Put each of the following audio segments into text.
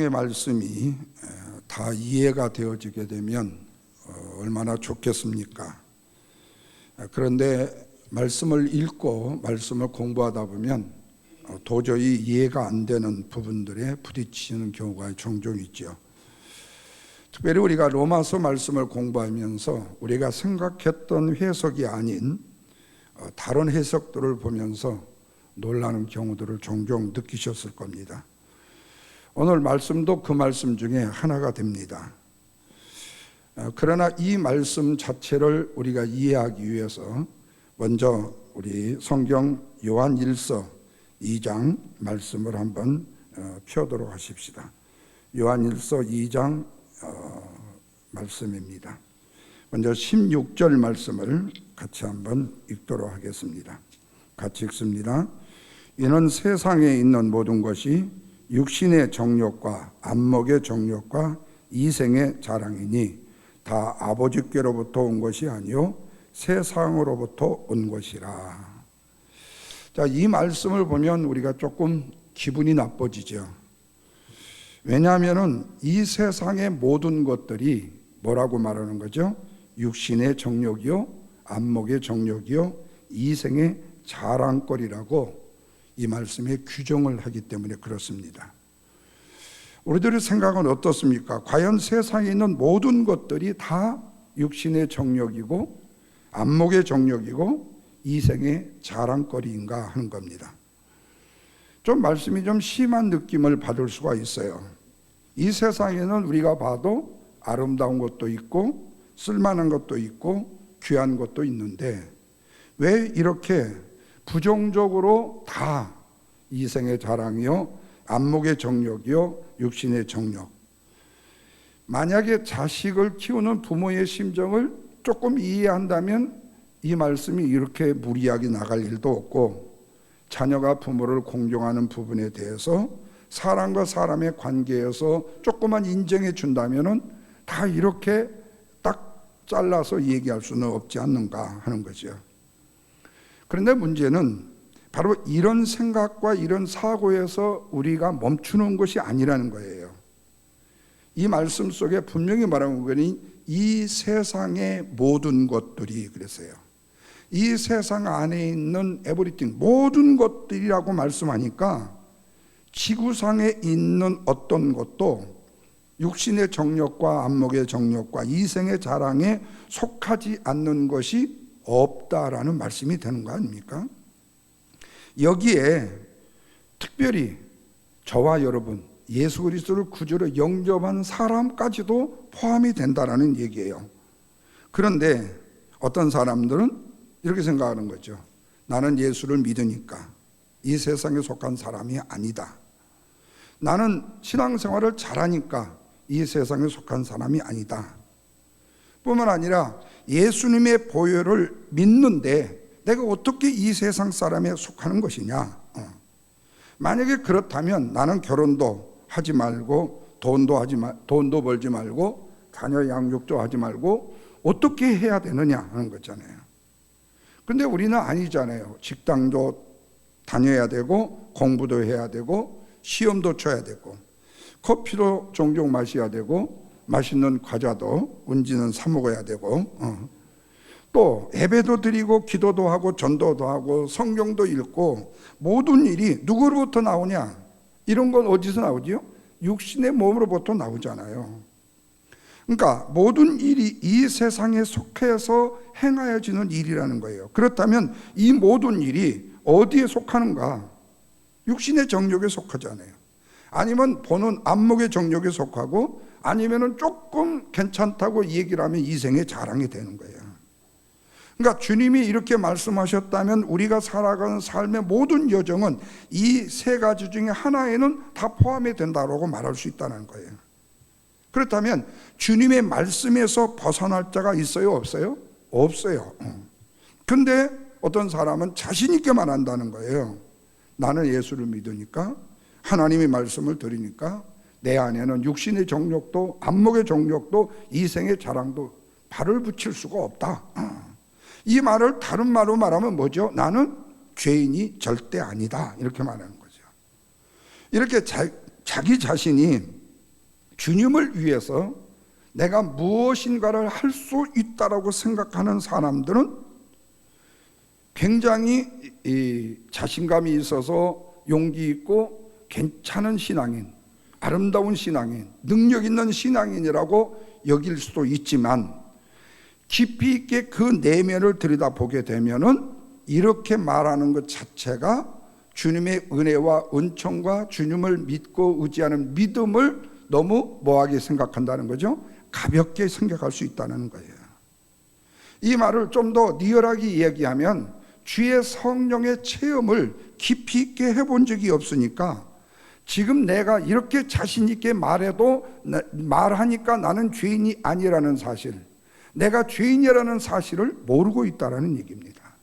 성경의 말씀이 다 이해가 되어지게 되면 얼마나 좋겠습니까? 그런데 말씀을 읽고 말씀을 공부하다 보면 도저히 이해가 안 되는 부분들에 부딪히는 경우가 종종 있죠. 특별히 우리가 로마서 말씀을 공부하면서 우리가 생각했던 해석이 아닌 다른 해석들을 보면서 놀라는 경우들을 종종 느끼셨을 겁니다. 오늘 말씀도 그 말씀 중에 하나가 됩니다. 그러나 이 말씀 자체를 우리가 이해하기 위해서 먼저 우리 성경 요한일서 2장 말씀을 한번 펴도록 하십시다. 요한일서 2장 말씀입니다. 먼저 16절 말씀을 같이 한번 읽도록 하겠습니다. 같이 읽습니다. 이는 세상에 있는 모든 것이 육신의 정욕과 안목의 정욕과 이생의 자랑이니 다 아버지께로부터 온 것이 아니요 세상으로부터 온 것이라. 자, 이 말씀을 보면 우리가 조금 기분이 나빠지죠. 왜냐하면 이 세상의 모든 것들이 뭐라고 말하는 거죠? 육신의 정욕이요 안목의 정욕이요 이생의 자랑거리라고 이 말씀에 규정을 하기 때문에 그렇습니다. 우리들의 생각은 어떻습니까? 과연 세상에 있는 모든 것들이 다 육신의 정욕이고 안목의 정욕이고 이생의 자랑거리인가 하는 겁니다. 좀 말씀이 좀 심한 느낌을 받을 수가 있어요. 이 세상에는 우리가 봐도 아름다운 것도 있고 쓸만한 것도 있고 귀한 것도 있는데 왜 이렇게 부정적으로 다 이생의 자랑이요 안목의 정욕이요 육신의 정욕. 만약에 자식을 키우는 부모의 심정을 조금 이해한다면 이 말씀이 이렇게 무리하게 나갈 일도 없고, 자녀가 부모를 공경하는 부분에 대해서 사람과 사람의 관계에서 조금만 인정해 준다면은 다 이렇게 딱 잘라서 얘기할 수는 없지 않는가 하는 거죠. 그런데 문제는 바로 이런 생각과 이런 사고에서 우리가 멈추는 것이 아니라는 거예요. 이 말씀 속에 분명히 말하는 거니 이 세상의 모든 것들이 그랬어요. 이 세상 안에 있는 에브리띵 모든 것들이라고 말씀하니까 지구상에 있는 어떤 것도 육신의 정욕과 안목의 정욕과 이생의 자랑에 속하지 않는 것이 없다라는 말씀이 되는 거 아닙니까? 여기에 특별히 저와 여러분 예수 그리스도를 구주로 영접한 사람까지도 포함이 된다라는 얘기예요. 그런데 어떤 사람들은 이렇게 생각하는 거죠. 나는 예수를 믿으니까 이 세상에 속한 사람이 아니다. 나는 신앙생활을 잘하니까 이 세상에 속한 사람이 아니다. 뿐만 아니라 예수님의 보혈을 믿는데 내가 어떻게 이 세상 사람에 속하는 것이냐. 만약에 그렇다면 나는 결혼도 하지 말고 돈도 벌지 말고 자녀 양육도 하지 말고 어떻게 해야 되느냐 하는 거잖아요. 근데 우리는 아니잖아요. 직장도 다녀야 되고 공부도 해야 되고 시험도 쳐야 되고 커피도 종종 마셔야 되고 맛있는 과자도 은지는 사 먹어야 되고 또 예배도 드리고 기도도 하고 전도도 하고 성경도 읽고 모든 일이 누구로부터 나오냐? 이런 건 어디서 나오지요? 육신의 몸으로부터 나오잖아요. 그러니까 모든 일이 이 세상에 속해서 행하여지는 일이라는 거예요. 그렇다면 이 모든 일이 어디에 속하는가? 육신의 정욕에 속하잖아요. 아니면 보는 안목의 정욕에 속하고 아니면은 조금 괜찮다고 얘기를 하면 이생의 자랑이 되는 거예요. 그러니까 주님이 이렇게 말씀하셨다면 우리가 살아가는 삶의 모든 여정은 이 세 가지 중에 하나에는 다 포함이 된다고 말할 수 있다는 거예요. 그렇다면 주님의 말씀에서 벗어날 자가 있어요? 없어요? 없어요. 근데 어떤 사람은 자신 있게 말한다는 거예요. 나는 예수를 믿으니까 하나님의 말씀을 들으니까 내 안에는 육신의 정욕도 안목의 정욕도 이생의 자랑도 발을 붙일 수가 없다. 이 말을 다른 말로 말하면 뭐죠? 나는 죄인이 절대 아니다. 이렇게 말하는 거죠. 이렇게 자기 자신이 주님을 위해서 내가 무엇인가를 할 수 있다라고 생각하는 사람들은 굉장히 자신감이 있어서 용기 있고 괜찮은 신앙인, 아름다운 신앙인, 능력 있는 신앙인이라고 여길 수도 있지만, 깊이 있게 그 내면을 들여다보게 되면은 이렇게 말하는 것 자체가 주님의 은혜와 은총과 주님을 믿고 의지하는 믿음을 너무 뭐하게 생각한다는 거죠? 가볍게 생각할 수 있다는 거예요. 이 말을 좀 더 리얼하게 이야기하면, 주의 성령의 체험을 깊이 있게 해본 적이 없으니까 지금 내가 이렇게 자신 있게 말하니까 나는 죄인이 아니라는 사실, 내가 죄인이라는 사실을 모르고 있다는 얘기입니다.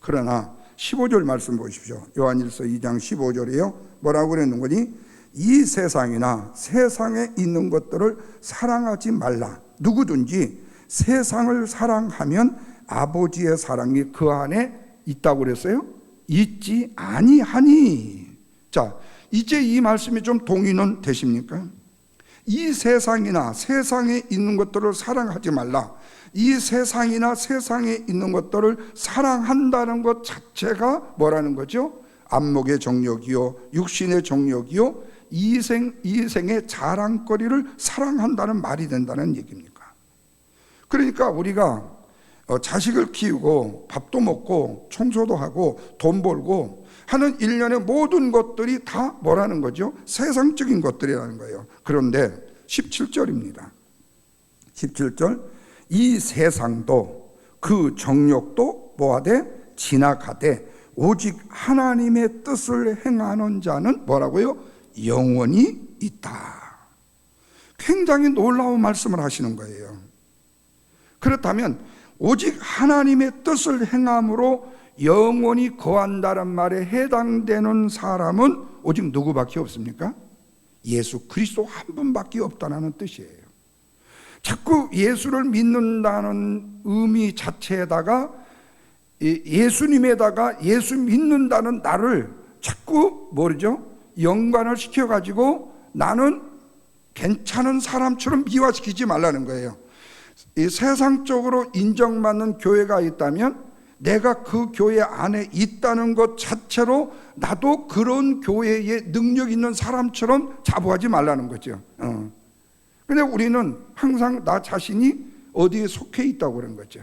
그러나 15절 말씀 보십시오. 요한일서 2장 15절이에요. 뭐라고 그랬는 거니? 이 세상이나 세상에 있는 것들을 사랑하지 말라. 누구든지 세상을 사랑하면 아버지의 사랑이 그 안에 있다고 그랬어요? 있지 아니하니. 자, 이제 이 말씀이 좀 동의는 되십니까? 이 세상이나 세상에 있는 것들을 사랑하지 말라. 이 세상이나 세상에 있는 것들을 사랑한다는 것 자체가 뭐라는 거죠? 안목의 정욕이요, 육신의 정욕이요, 이생의 자랑거리를 사랑한다는 말이 된다는 얘기입니까? 그러니까 우리가 자식을 키우고 밥도 먹고 청소도 하고 돈 벌고 하는 일련의 모든 것들이 다 뭐라는 거죠? 세상적인 것들이라는 거예요. 그런데 17절입니다. 17절, 이 세상도 그 정욕도 뭐하되 지나가되 오직 하나님의 뜻을 행하는 자는 뭐라고요? 영원히 있다. 굉장히 놀라운 말씀을 하시는 거예요. 그렇다면 오직 하나님의 뜻을 행함으로 영원히 거한다는 말에 해당되는 사람은 오직 누구밖에 없습니까? 예수 그리스도 한 분밖에 없다는 뜻이에요. 자꾸 예수를 믿는다는 의미 자체에다가 예수님에다가 예수 믿는다는 나를 자꾸 연관을 시켜가지고 나는 괜찮은 사람처럼 미화시키지 말라는 거예요. 이 세상적으로 인정받는 교회가 있다면 내가 그 교회 안에 있다는 것 자체로 나도 그런 교회에 능력 있는 사람처럼 자부하지 말라는 거죠. 근데 우리는 항상 나 자신이 어디에 속해 있다고 그런 거죠.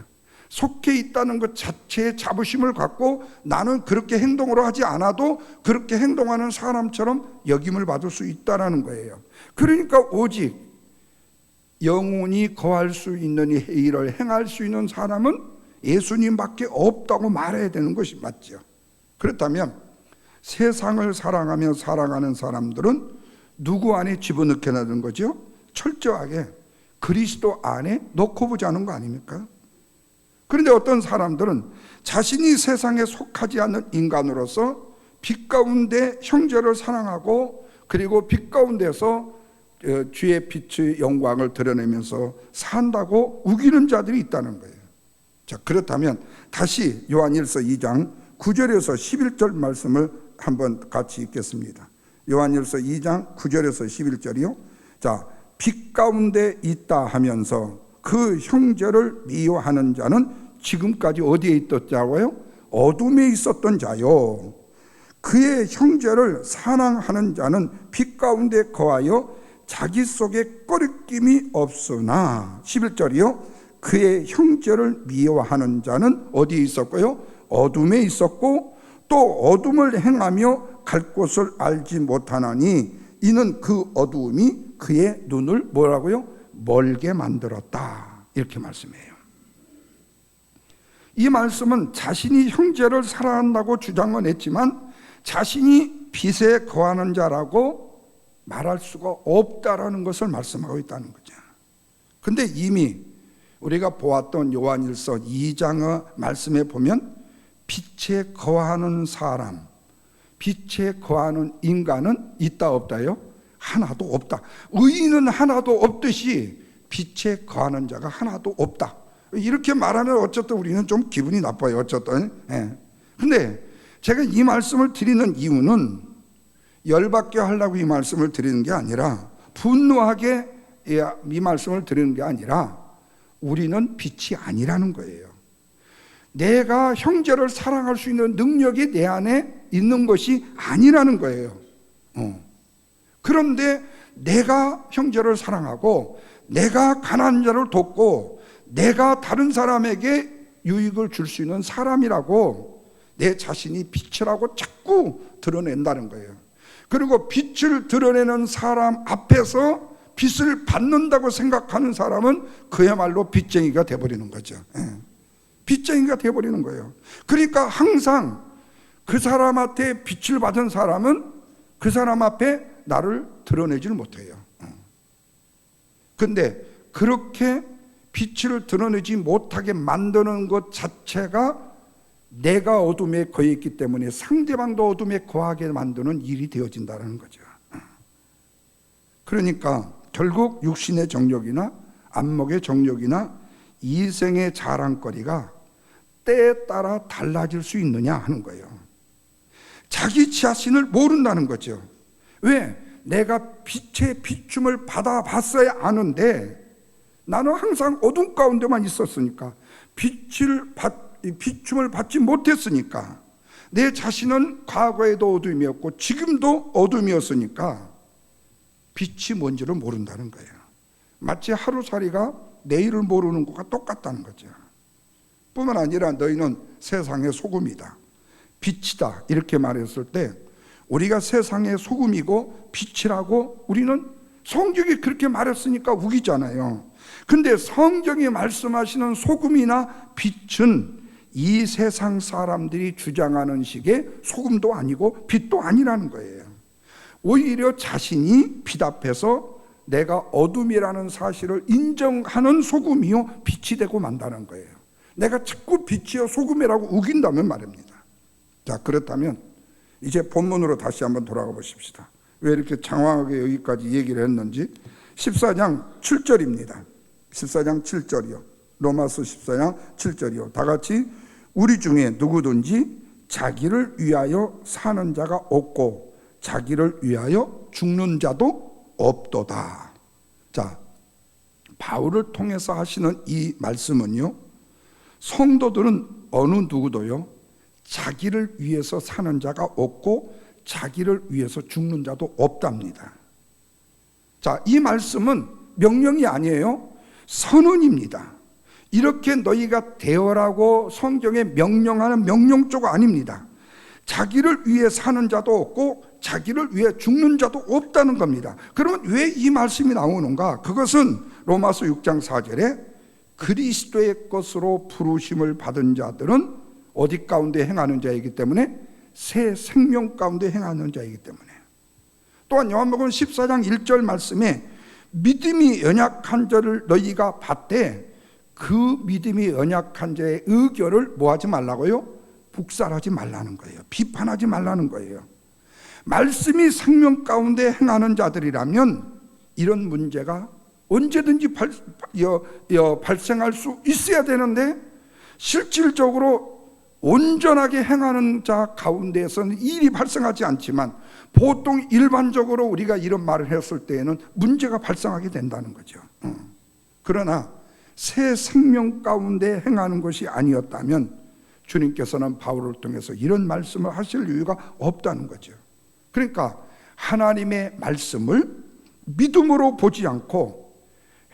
속해 있다는 것 자체에 자부심을 갖고 나는 그렇게 행동으로 하지 않아도 그렇게 행동하는 사람처럼 여김을 받을 수 있다는 거예요. 그러니까 오직 영원히 거할 수 있는 이 일을 행할 수 있는 사람은 예수님밖에 없다고 말해야 되는 것이 맞죠. 그렇다면 세상을 사랑하며 살아가는 사람들은 누구 안에 집어넣게 하는 거죠? 철저하게 그리스도 안에 넣고 보자는 거 아닙니까? 그런데 어떤 사람들은 자신이 세상에 속하지 않는 인간으로서 빛 가운데 형제를 사랑하고 그리고 빛 가운데서 주의 빛의 영광을 드러내면서 산다고 우기는 자들이 있다는 거예요. 자, 그렇다면 다시 요한일서 2장 9절에서 11절 말씀을 한번 같이 읽겠습니다. 요한일서 2장 9절에서 11절이요. 자, 빛 가운데 있다 하면서 그 형제를 미워하는 자는 지금까지 어디에 있던 자고요? 어둠에 있었던 자요. 그의 형제를 사랑하는 자는 빛 가운데 거하여 자기 속에 꺼리낌이 없으나 11절이요. 그의 형제를 미워하는 자는 어디에 있었고요? 어둠에 있었고 또 어둠을 행하며 갈 곳을 알지 못하나니 이는 그 어두움이 그의 눈을 뭐라고요? 멀게 만들었다. 이렇게 말씀해요. 이 말씀은 자신이 형제를 사랑한다고 주장은 했지만 자신이 빛에 거하는 자라고 말할 수가 없다라는 것을 말씀하고 있다는 거죠. 근데 이미 우리가 보았던 요한일서 2장의 말씀에 보면 빛에 거하는 사람, 빛에 거하는 인간은 있다 없다요? 하나도 없다. 의인은 하나도 없듯이 빛에 거하는 자가 하나도 없다. 이렇게 말하면 어쨌든 우리는 좀 기분이 나빠요. 어쨌든. 근데 제가 이 말씀을 드리는 이유는 열받게 하려고 이 말씀을 드리는 게 아니라 분노하게 이 말씀을 드리는 게 아니라 우리는 빛이 아니라는 거예요. 내가 형제를 사랑할 수 있는 능력이 내 안에 있는 것이 아니라는 거예요. 그런데 내가 형제를 사랑하고 내가 가난한 자를 돕고 내가 다른 사람에게 유익을 줄 수 있는 사람이라고 내 자신이 빛이라고 자꾸 드러낸다는 거예요. 그리고 빛을 드러내는 사람 앞에서 빛을 받는다고 생각하는 사람은 그야말로 빚쟁이가 돼버리는 거죠. 빚쟁이가 돼버리는 거예요. 그러니까 항상 그 사람한테 빛을 받은 사람은 그 사람 앞에 나를 드러내질 못해요. 근데 그렇게 빛을 드러내지 못하게 만드는 것 자체가 내가 어둠에 거해 있기 때문에 상대방도 어둠에 거하게 만드는 일이 되어진다는 거죠. 그러니까 결국 육신의 정욕이나 안목의 정욕이나 이생의 자랑거리가 때에 따라 달라질 수 있느냐 하는 거예요. 자기 자신을 모른다는 거죠. 왜? 내가 빛의 비춤을 받아봤어야 아는데 나는 항상 어둠 가운데만 있었으니까 비춤을 받지 못했으니까 내 자신은 과거에도 어둠이었고 지금도 어둠이었으니까 빛이 뭔지를 모른다는 거예요. 마치 하루살이가 내일을 모르는 것과 똑같다는 거죠. 뿐만 아니라 너희는 세상의 소금이다, 빛이다 이렇게 말했을 때 우리가 세상의 소금이고 빛이라고 우리는 성경이 그렇게 말했으니까 우기잖아요. 근데 성경이 말씀하시는 소금이나 빛은 이 세상 사람들이 주장하는 식의 소금도 아니고 빛도 아니라는 거예요. 오히려 자신이 빛 앞에서 내가 어둠이라는 사실을 인정하는 소금이요 빛이 되고 만다는 거예요. 내가 자꾸 빛이요 소금이라고 우긴다면 말입니다. 자, 그렇다면 이제 본문으로 다시 한번 돌아가 보십시다. 왜 이렇게 장황하게 여기까지 얘기를 했는지. 14장 7절입니다 14장 7절이요 로마서 14장 7절이요 다 같이 우리 중에 누구든지 자기를 위하여 사는 자가 없고 자기를 위하여 죽는 자도 없도다. 자, 바울을 통해서 하시는 이 말씀은요, 성도들은 어느 누구도요 자기를 위해서 사는 자가 없고 자기를 위해서 죽는 자도 없답니다. 자, 이 말씀은 명령이 아니에요. 선언입니다. 이렇게 너희가 되어라고 성경에 명령하는 명령조가 아닙니다. 자기를 위해 사는 자도 없고 자기를 위해 죽는 자도 없다는 겁니다. 그러면 왜 이 말씀이 나오는가? 그것은 로마서 6장 4절에 그리스도의 것으로 부르심을 받은 자들은 어디 가운데 행하는 자이기 때문에 새 생명 가운데 행하는 자이기 때문에. 또한 요한복음 14장 1절 말씀에 믿음이 연약한 자를 너희가 봤되 그 믿음이 연약한 자의 의견을 뭐하지 말라고요? 북살하지 말라는 거예요. 비판하지 말라는 거예요. 말씀이 생명 가운데 행하는 자들이라면 이런 문제가 언제든지 발생할 수 있어야 되는데 실질적으로 온전하게 행하는 자 가운데에서는 일이 발생하지 않지만 보통 일반적으로 우리가 이런 말을 했을 때에는 문제가 발생하게 된다는 거죠. 그러나 새 생명 가운데 행하는 것이 아니었다면 주님께서는 바울을 통해서 이런 말씀을 하실 이유가 없다는 거죠. 그러니까 하나님의 말씀을 믿음으로 보지 않고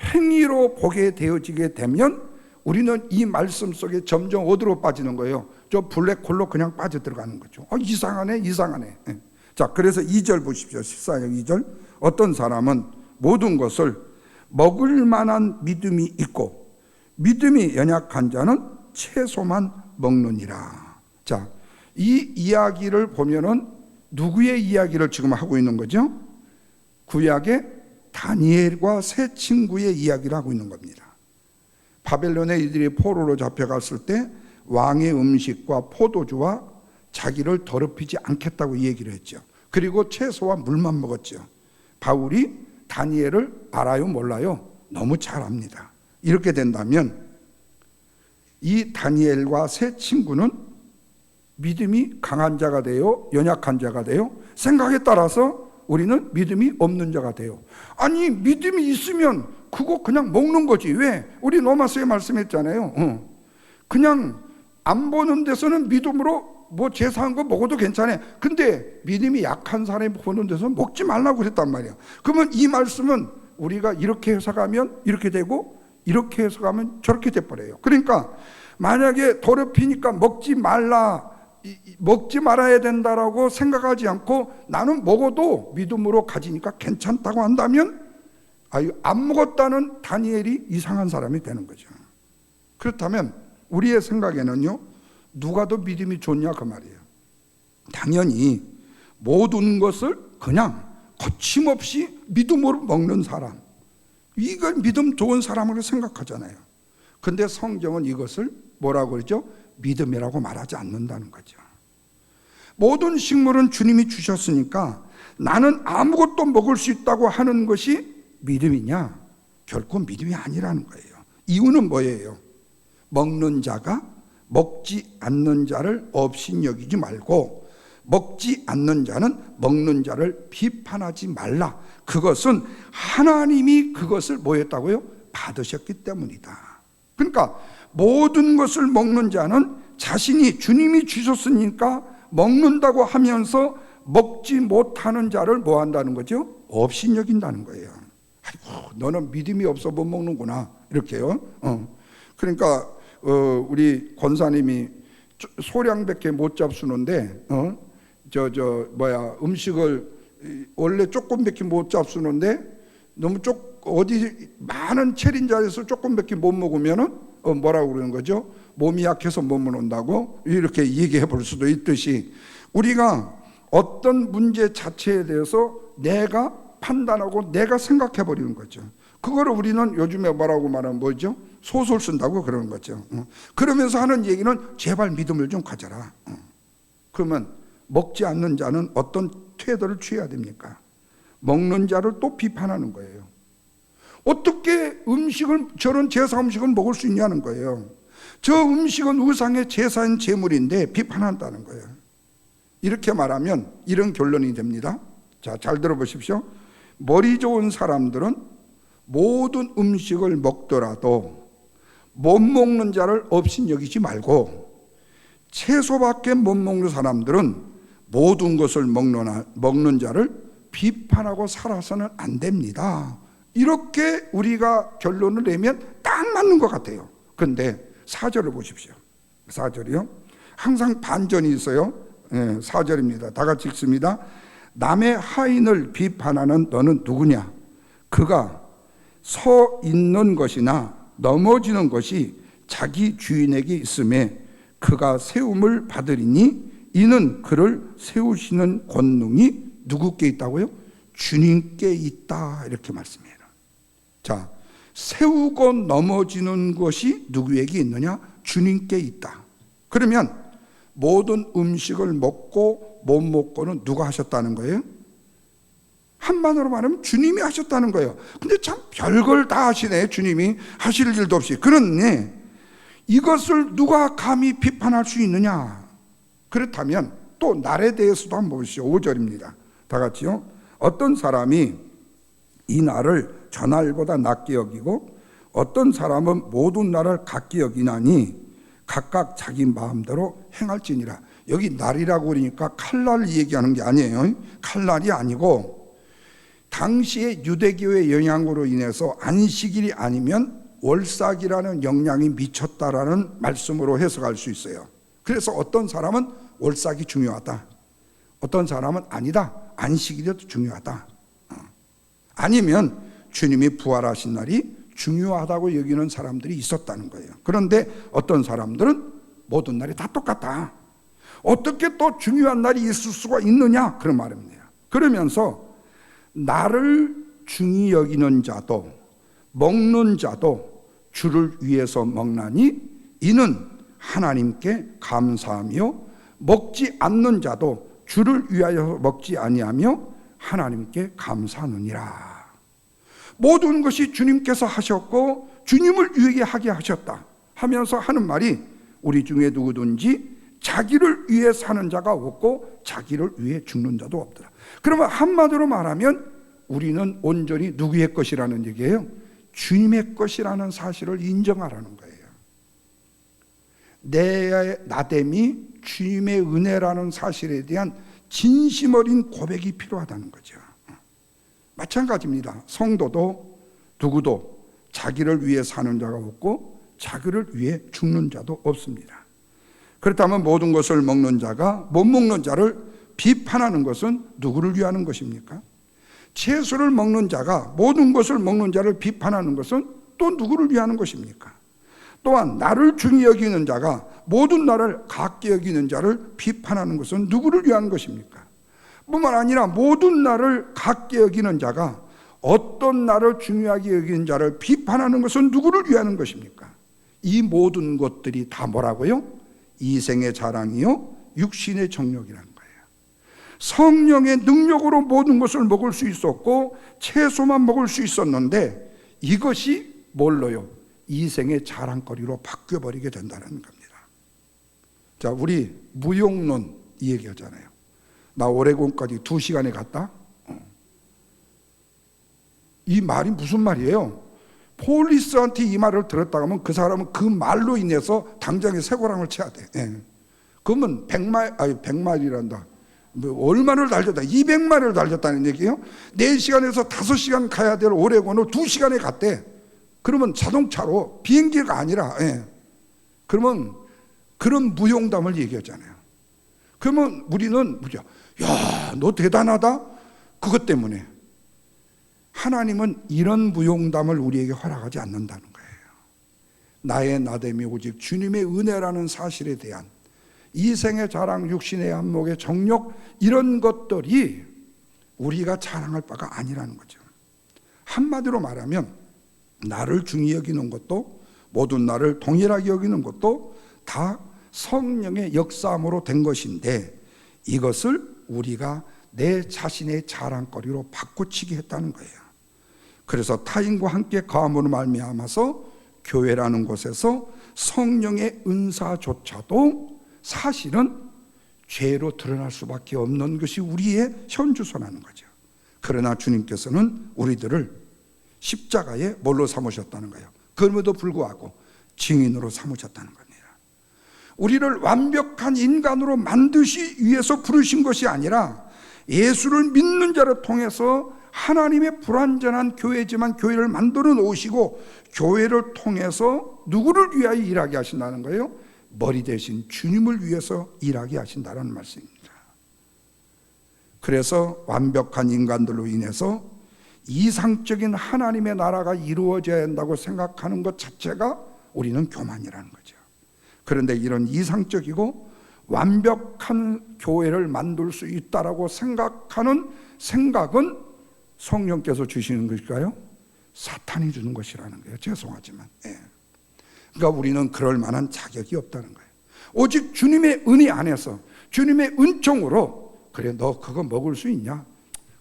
행위로 보게 되어지게 되면 우리는 이 말씀 속에 점점 어디로 빠지는 거예요? 저 블랙홀로 그냥 빠져들어가는 거죠. 이상하네. 자, 그래서 2절 보십시오. 14장 2절. 어떤 사람은 모든 것을 먹을 만한 믿음이 있고 믿음이 연약한 자는 채소만 먹느니라. 자, 이 이야기를 보면은 누구의 이야기를 지금 하고 있는 거죠? 구약의 다니엘과 세 친구의 이야기를 하고 있는 겁니다. 바벨론에 이들이 포로로 잡혀갔을 때 왕의 음식과 포도주와 자기를 더럽히지 않겠다고 얘기를 했죠. 그리고 채소와 물만 먹었죠. 바울이 다니엘을 알아요, 몰라요? 너무 잘 압니다. 이렇게 된다면 이 다니엘과 세 친구는 믿음이 강한 자가 돼요, 연약한 자가 돼요? 생각에 따라서 우리는 믿음이 없는 자가 돼요. 아니, 믿음이 있으면 그거 그냥 먹는 거지. 왜? 우리 로마서에 말씀했잖아요. 그냥 안 보는 데서는 믿음으로 뭐 제사한 거 먹어도 괜찮아. 근데 믿음이 약한 사람이 보는 데서 먹지 말라고 그랬단 말이에요. 그러면 이 말씀은 우리가 이렇게 해석하면 이렇게 되고 이렇게 해석하면 저렇게 돼버려요. 그러니까 만약에 더럽히니까 먹지 말아야 된다라고 생각하지 않고 나는 먹어도 믿음으로 가지니까 괜찮다고 한다면 안 먹었다는 다니엘이 이상한 사람이 되는 거죠. 그렇다면 우리의 생각에는요, 누가 더 믿음이 좋냐 그 말이에요. 당연히 모든 것을 그냥 거침없이 믿음으로 먹는 사람, 이걸 믿음 좋은 사람으로 생각하잖아요. 근데 성경은 이것을 뭐라고 그러죠? 믿음이라고 말하지 않는다는 거죠. 모든 식물은 주님이 주셨으니까 나는 아무것도 먹을 수 있다고 하는 것이 믿음이냐? 결코 믿음이 아니라는 거예요. 이유는 뭐예요? 먹는 자가 먹지 않는 자를 업신여기지 말고 먹지 않는 자는 먹는 자를 비판하지 말라. 그것은 하나님이 그것을 뭐 했다고요? 받으셨기 때문이다. 그러니까 모든 것을 먹는 자는 자신이 주님이 주셨으니까 먹는다고 하면서 먹지 못하는 자를 뭐 한다는 거죠? 업신여긴다는 거예요. 아이고, 너는 믿음이 없어 못 먹는구나, 이렇게요. 그러니까 우리 권사님이 소량밖에 못 잡수는데 음식을 원래 조금밖에 못 잡수는데 너무 어디 많은 체린 자리에서 조금밖에 못 먹으면은 뭐라고 그러는 거죠? 몸이 약해서 못 먹는다고 이렇게 얘기해 볼 수도 있듯이, 우리가 어떤 문제 자체에 대해서 내가 판단하고 내가 생각해 버리는 거죠. 그거를 우리는 요즘에 뭐라고 말하면 뭐죠? 소설 쓴다고 그러는 거죠. 그러면서 하는 얘기는 제발 믿음을 좀 가져라. 그러면 먹지 않는 자는 어떤 태도를 취해야 됩니까? 먹는 자를 또 비판하는 거예요. 어떻게 저런 제사 음식을 먹을 수 있냐는 거예요. 저 음식은 우상의 제사인 제물인데 비판한다는 거예요. 이렇게 말하면 이런 결론이 됩니다. 자, 잘 들어보십시오. 머리 좋은 사람들은 모든 음식을 먹더라도 못 먹는 자를 업신여기지 말고, 채소밖에 못 먹는 사람들은 모든 것을 먹는 자를 비판하고 살아서는 안 됩니다. 이렇게 우리가 결론을 내면 딱 맞는 것 같아요. 그런데 4절을 보십시오. 4절이요. 항상 반전이 있어요. 4절입니다. 다 같이 읽습니다. 남의 하인을 비판하는 너는 누구냐? 그가 서 있는 것이나 넘어지는 것이 자기 주인에게 있음에 그가 세움을 받으리니 이는 그를 세우시는 권능이 누구께 있다고요? 주님께 있다, 이렇게 말씀해요. 자, 세우고 넘어지는 것이 누구에게 있느냐? 주님께 있다. 그러면 모든 음식을 먹고 못 먹고는 누가 하셨다는 거예요? 한마디로 말하면 주님이 하셨다는 거예요. 근데 참 별걸 다 하시네, 주님이. 하실 일도 없이. 그런데 이것을 누가 감히 비판할 수 있느냐? 그렇다면 또 날에 대해서도 한번 보시죠. 5절입니다. 다 같이요. 어떤 사람이 이 날을 저 날보다 낮게 여기고 어떤 사람은 모든 날을 같게 여기나니 각각 자기 마음대로 행할지니라. 여기 날이라고 그러니까 칼날 얘기하는 게 아니에요. 칼날이 아니고 당시의 유대교의 영향으로 인해서 안식일이 아니면 월삭이라는 영향이 미쳤다라는 말씀으로 해석할 수 있어요. 그래서 어떤 사람은 월삭이 중요하다, 어떤 사람은 아니다, 안식일이 더 중요하다, 아니면 주님이 부활하신 날이 중요하다고 여기는 사람들이 있었다는 거예요. 그런데 어떤 사람들은 모든 날이 다 똑같다, 어떻게 또 중요한 날이 있을 수가 있느냐, 그런 말입니다. 그러면서 나를 중히 여기는 자도 먹는 자도 주를 위해서 먹나니 이는 하나님께 감사하며 먹지 않는 자도 주를 위하여 먹지 아니하며 하나님께 감사하느니라. 모든 것이 주님께서 하셨고 주님을 위하게 하게 하셨다 하면서 하는 말이, 우리 중에 누구든지 자기를 위해 사는 자가 없고 자기를 위해 죽는 자도 없더라. 그러면 한마디로 말하면 우리는 온전히 누구의 것이라는 얘기예요? 주님의 것이라는 사실을 인정하라는 거예요. 내 나됨이 주님의 은혜라는 사실에 대한 진심 어린 고백이 필요하다는 거죠. 마찬가지입니다. 성도도 누구도 자기를 위해 사는 자가 없고 자기를 위해 죽는 자도 없습니다. 그렇다면 모든 것을 먹는 자가 못 먹는 자를 비판하는 것은 누구를 위하는 것입니까? 채소를 먹는 자가 모든 것을 먹는 자를 비판하는 것은 또 누구를 위하는 것입니까? 또한 나를 중히 여기는 자가 모든 나를 각기 여기는 자를 비판하는 것은 누구를 위한 것입니까? 뿐만 아니라 모든 나를 각기 여기는 자가 어떤 나를 중요하게 여기는 자를 비판하는 것은 누구를 위하는 것입니까? 이 모든 것들이 다 뭐라고요? 이생의 자랑이요 육신의 정욕이라는 거예요. 성령의 능력으로 모든 것을 먹을 수 있었고 채소만 먹을 수 있었는데 이것이 뭘로요? 이생의 자랑거리로 바뀌어버리게 된다는 겁니다. 자, 우리 무용론 이 얘기하잖아요. 나 오레곤까지 2시간에 갔다? 이 말이 무슨 말이에요? 폴리스한테 이 말을 들었다 하면 그 사람은 그 말로 인해서 당장에 쇠고랑을 쳐야 돼. 그러면 100마일이란다. 얼마를 달렸다? 200마일을 달렸다는 얘기예요. 4시간에서 5시간 가야 될 오레곤을 2시간에 갔대. 그러면 자동차로 비행기가 아니라 그러면 그런 무용담을 얘기하잖아요. 그러면 우리는 야, 너 대단하다? 그것 때문에 하나님은 이런 무용담을 우리에게 허락하지 않는다는 거예요. 나의 나됨이 오직 주님의 은혜라는 사실에 대한 이생의 자랑, 육신의 안목의 정욕 이런 것들이 우리가 자랑할 바가 아니라는 거죠. 한마디로 말하면 나를 중히 여기는 것도 모든 나를 동일하게 여기는 것도 다 성령의 역사함으로 된 것인데 이것을 우리가 내 자신의 자랑거리로 바꾸치게 했다는 거예요. 그래서 타인과 함께 거함으로 말미암아서 교회라는 곳에서 성령의 은사조차도 사실은 죄로 드러날 수밖에 없는 것이 우리의 현주소라는 거죠. 그러나 주님께서는 우리들을 십자가에 뭘로 삼으셨다는 거예요? 그럼에도 불구하고 증인으로 삼으셨다는 겁니다. 우리를 완벽한 인간으로 만드시기 위해서 부르신 것이 아니라 예수를 믿는 자를 통해서 하나님의 불완전한 교회지만 교회를 만들어 놓으시고 교회를 통해서 누구를 위하여 일하게 하신다는 거예요? 머리 대신 주님을 위해서 일하게 하신다는 말씀입니다. 그래서 완벽한 인간들로 인해서 이상적인 하나님의 나라가 이루어져야 한다고 생각하는 것 자체가 우리는 교만이라는 거죠. 그런데 이런 이상적이고 완벽한 교회를 만들 수 있다라고 생각하는 생각은 성령께서 주시는 것일까요? 사탄이 주는 것이라는 거예요. 죄송하지만. 그러니까 우리는 그럴 만한 자격이 없다는 거예요. 오직 주님의 은혜 안에서 주님의 은총으로 그래 너 그거 먹을 수 있냐?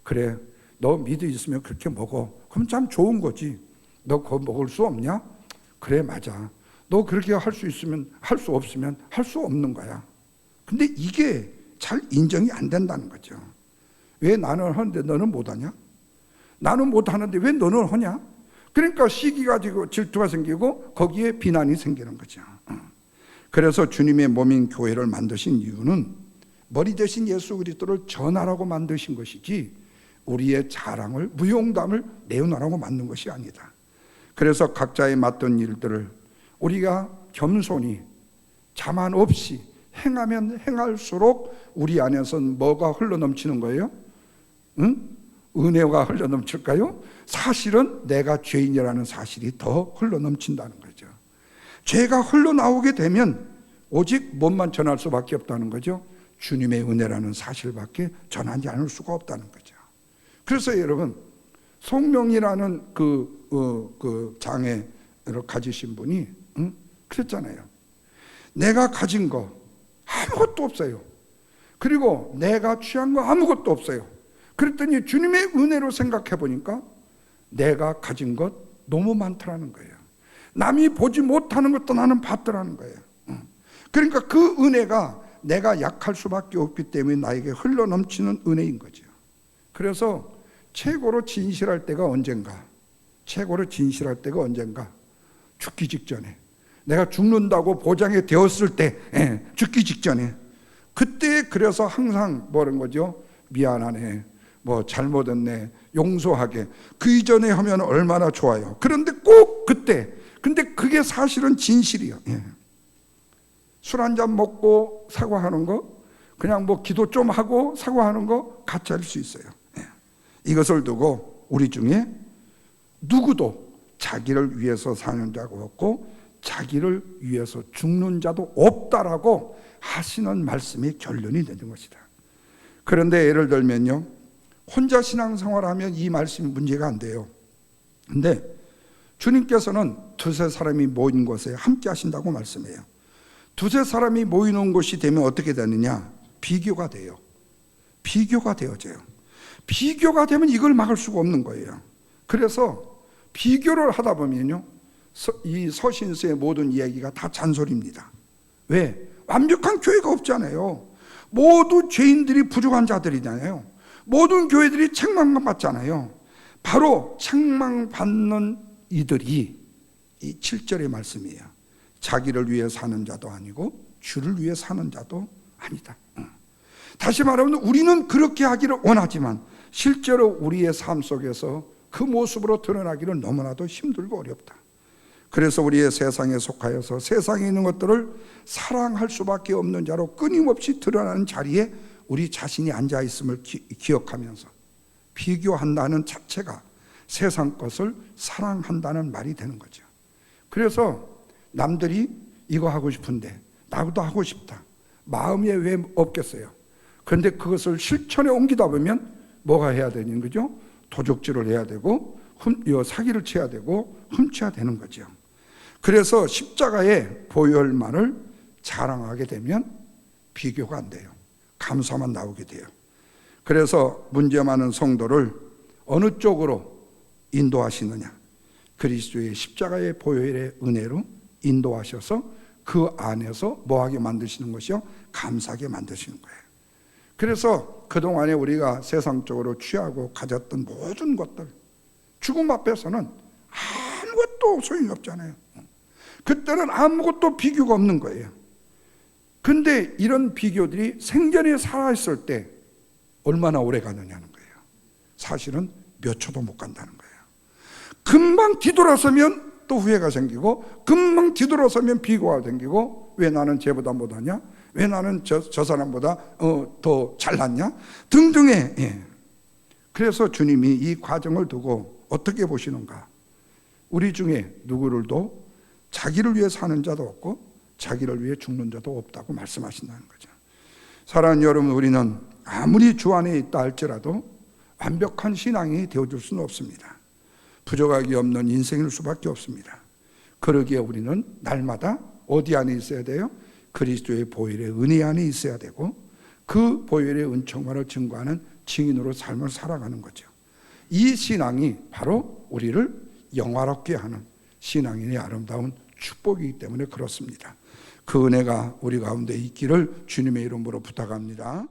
그래 너 믿음 있으면 그렇게 먹어. 그럼 참 좋은 거지. 너 그거 먹을 수 없냐? 그래 맞아. 너 그렇게 할 수 있으면 할 수 없으면 할 수 없는 거야. 근데 이게 잘 인정이 안 된다는 거죠. 왜 나는 하는데 너는 못하냐? 나는 못하는데 왜 너는 하냐? 그러니까 시기가 지고 질투가 생기고 거기에 비난이 생기는 거죠. 그래서 주님의 몸인 교회를 만드신 이유는 머리 대신 예수 그리스도를 전하라고 만드신 것이지 우리의 자랑을 무용담을 내어놓으라고 만든 것이 아니다. 그래서 각자의 맡은 일들을 우리가 겸손히 자만 없이 행하면 행할수록 우리 안에서는 뭐가 흘러넘치는 거예요? 은혜가 흘러넘칠까요? 사실은 내가 죄인이라는 사실이 더 흘러넘친다는 거죠. 죄가 흘러나오게 되면 오직 몸만 전할 수밖에 없다는 거죠. 주님의 은혜라는 사실밖에 전하지 않을 수가 없다는 거죠. 그래서 여러분 성령이라는 그 장애를 가지신 분이 그랬잖아요. 내가 가진 거 아무것도 없어요. 그리고 내가 취한 거 아무것도 없어요. 그랬더니 주님의 은혜로 생각해 보니까 내가 가진 것 너무 많더라는 거예요. 남이 보지 못하는 것도 나는 봤더라는 거예요. 그러니까 그 은혜가 내가 약할 수밖에 없기 때문에 나에게 흘러넘치는 은혜인 거죠. 그래서 최고로 진실할 때가 언젠가? 최고로 진실할 때가 언젠가? 죽기 직전에. 내가 죽는다고 보장이 되었을 때, 죽기 직전에. 그때 그래서 항상 뭐라는 거죠? 미안하네, 뭐 잘못했네, 용서하게. 그 이전에 하면 얼마나 좋아요. 그런데 꼭 그때. 근데 그게 사실은 진실이에요. 술 한잔 먹고 사과하는 거, 그냥 뭐 기도 좀 하고 사과하는 거 같이 할 수 있어요. 이것을 두고 우리 중에 누구도 자기를 위해서 사는 자가 없고 자기를 위해서 죽는 자도 없다라고 하시는 말씀이 결론이 되는 것이다. 그런데 예를 들면요, 혼자 신앙생활하면 이 말씀이 문제가 안 돼요. 근데 주님께서는 두세 사람이 모인 곳에 함께 하신다고 말씀해요. 두세 사람이 모이는 곳이 되면 어떻게 되느냐? 비교가 돼요. 비교가 되어져요. 비교가 되면 이걸 막을 수가 없는 거예요. 그래서 비교를 하다 보면요, 이 서신서의 모든 이야기가 다 잔소리입니다. 왜? 완벽한 교회가 없잖아요. 모두 죄인들이 부족한 자들이잖아요. 모든 교회들이 책망만 받잖아요. 바로 책망받는 이들이 이 7절의 말씀이에요. 자기를 위해 사는 자도 아니고 주를 위해 사는 자도 아니다. 다시 말하면 우리는 그렇게 하기를 원하지만 실제로 우리의 삶 속에서 그 모습으로 드러나기는 너무나도 힘들고 어렵다. 그래서 우리의 세상에 속하여서 세상에 있는 것들을 사랑할 수밖에 없는 자로 끊임없이 드러나는 자리에 우리 자신이 앉아 있음을 기억하면서 비교한다는 자체가 세상 것을 사랑한다는 말이 되는 거죠. 그래서 남들이 이거 하고 싶은데 나도 하고 싶다, 마음에 왜 없겠어요? 그런데 그것을 실천에 옮기다 보면 뭐가 해야 되는 거죠? 도적질을 해야 되고 사기를 쳐야 되고 훔쳐야 되는 거죠. 그래서 십자가의 보혈만을 자랑하게 되면 비교가 안 돼요. 감사만 나오게 돼요. 그래서 문제 많은 성도를 어느 쪽으로 인도하시느냐? 그리스도의 십자가의 보혈의 은혜로 인도하셔서 그 안에서 뭐하게 만드시는 것이요? 감사하게 만드시는 거예요. 그래서 그동안에 우리가 세상적으로 취하고 가졌던 모든 것들, 죽음 앞에서는 아무것도 소용이 없잖아요. 그때는 아무것도 비교가 없는 거예요. 근데 이런 비교들이 생전에 살아있을 때 얼마나 오래 가느냐는 거예요. 사실은 몇 초도 못 간다는 거예요. 금방 뒤돌아서면 또 후회가 생기고, 금방 뒤돌아서면 비교가 생기고, 왜 나는 쟤보다 못하냐? 왜 나는 저 사람보다 더 잘났냐? 등등의. 그래서 주님이 이 과정을 두고 어떻게 보시는가? 우리 중에 누구를도 자기를 위해 사는 자도 없고 자기를 위해 죽는 자도 없다고 말씀하신다는 거죠. 사랑하는 여러분, 우리는 아무리 주 안에 있다 할지라도 완벽한 신앙이 되어줄 수는 없습니다. 부족하기 없는 인생일 수밖에 없습니다. 그러기에 우리는 날마다 어디 안에 있어야 돼요? 그리스도의 보혈의 은혜 안에 있어야 되고, 그 보혈의 은총만을 증거하는 증인으로 삶을 살아가는 거죠. 이 신앙이 바로 우리를 영화롭게 하는 신앙인의 아름다운 축복이기 때문에 그렇습니다. 그 은혜가 우리 가운데 있기를 주님의 이름으로 부탁합니다.